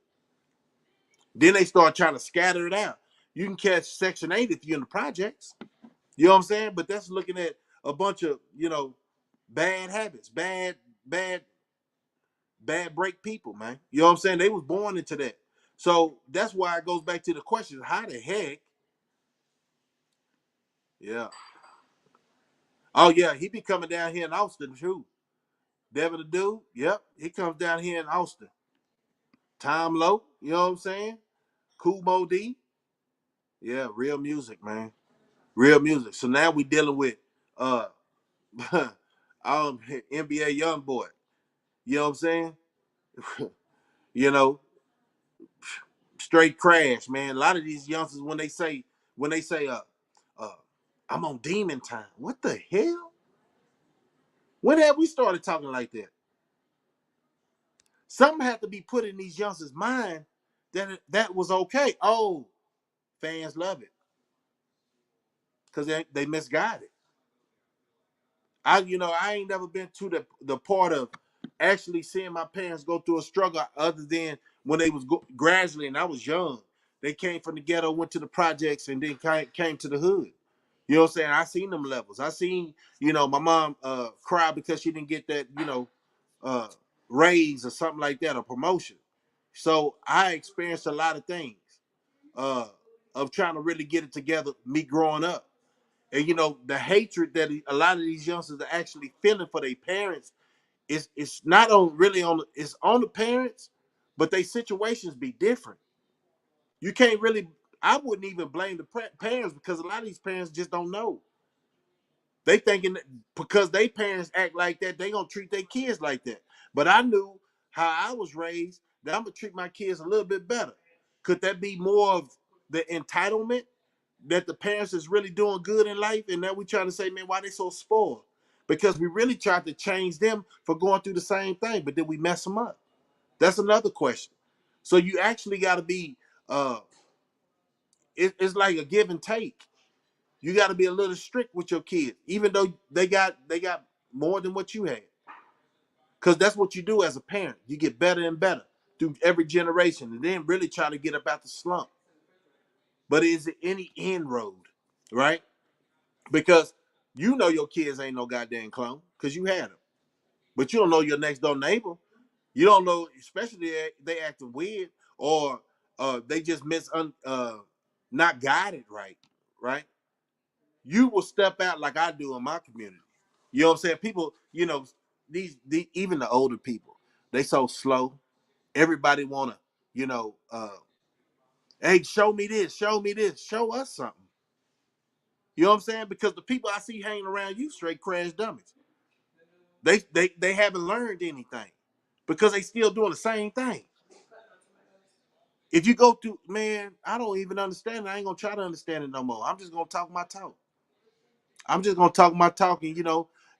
Then they start trying to scatter it out. You can catch Section 8 if you're in the projects. You know what I'm saying? But that's looking at a bunch of, bad habits, bad, bad break people, man. You know what I'm saying? They was born into that. So that's why it goes back to the question, how the heck? Yeah. Oh, yeah, he be coming down here in Austin, too. Devin the dude, yep, he comes down here in Austin. Tom Lowe, you know what I'm saying? Kool Moe Dee. Yeah, real music, man. Real music. So now we dealing with uh NBA young boy. You know what I'm saying? you know, Straight crash, man. A lot of these youngsters when they say uh I'm on demon time. What the hell? When have we started talking like that? Something had to be put in these youngsters' mind that was okay. Oh, fans love it because they misguided. I ain't never been to the part of actually seeing my parents go through a struggle other than when they was gradually, and I was young. They came from the ghetto, went to the projects, and then came to the hood. You know what I'm saying? I seen them levels. I seen, my mom cry because she didn't get that, uh raise or something like that, or promotion. So I experienced a lot of things uh of trying to really get it together, me growing up. And the hatred that a lot of these youngsters are actually feeling for their parents, it's not on really on it's on the parents, but they situations be different. You can't really, I wouldn't even blame the parents, because a lot of these parents just don't know. They thinking that because they parents act like that, they gonna treat their kids like that. But I knew how I was raised, that I'm gonna treat my kids a little bit better. Could that be more of the entitlement, that the parents is really doing good in life, and now we trying to say, man, why they so spoiled? Because we really tried to change them for going through the same thing, but did we mess them up? That's another question. So you actually got to be, uh, it's like a give and take. You got to be a little strict with your kids, even though they got more than what you had, because that's what you do as a parent. You get better and better through every generation, and then really try to get up out the slump. But is it any end road, right? Because your kids ain't no goddamn clone, because you had them, but you don't know your next door neighbor. You don't know, especially they acting weird, or they just not guided right, right? You will step out like I do in my community. You know what I'm saying? People, these even the older people, they so slow. Everybody wanna, you know, uh, hey, show me this, show me this, show us something. You know what I'm saying? Because the people I see hanging around you straight crash dummies. They haven't learned anything, because they still doing the same thing. If you go through, man, I don't even understand it. I ain't gonna try to understand it no more. I'm just gonna talk my talk. I'm just gonna talk my talk, and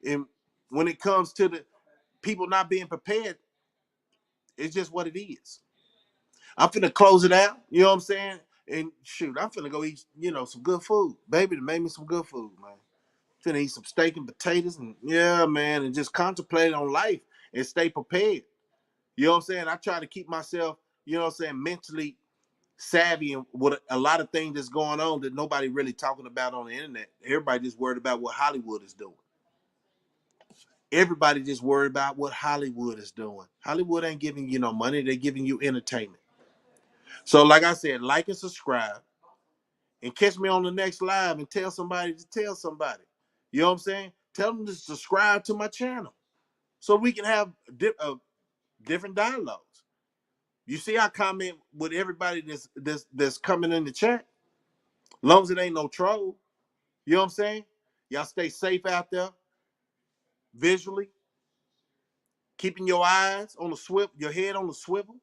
and when it comes to the people not being prepared, it's just what it is. I'm finna close it out. You know what I'm saying? And shoot, I'm finna go eat, some good food. Baby, to make me some good food, man. Finna eat some steak and potatoes, and yeah, man, and just contemplate on life and stay prepared. You know what I'm saying? I try to keep myself, mentally savvy, and with a lot of things that's going on that nobody really talking about on the internet. Everybody just worried about what Hollywood is doing. Everybody just worried about what Hollywood is doing. Hollywood ain't giving you no money. They're giving you entertainment. So like I said, like and subscribe, and catch me on the next live, and tell somebody to tell somebody. You know what I'm saying? Tell them to subscribe to my channel so we can have different dialogues. You see, I comment with everybody that's coming in the chat. Long as it ain't no troll. You know what I'm saying? Y'all stay safe out there visually, keeping your eyes on the swivel, your head on the swivel.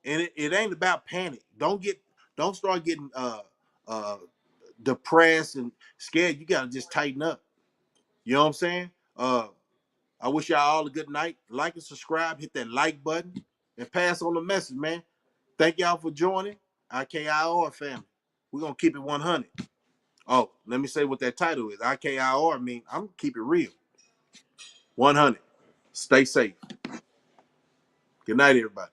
And it ain't about panic. Don't start getting uh depressed and scared. You gotta just tighten up. You know what I'm saying? I wish y'all all a good night. Like and subscribe, hit that like button, and pass on the message, man. Thank y'all for joining IKIR family. We're gonna keep it 100. Oh, let me say what that title is. IKIR mean I'm gonna keep it real. 100. Stay safe. Good night, everybody.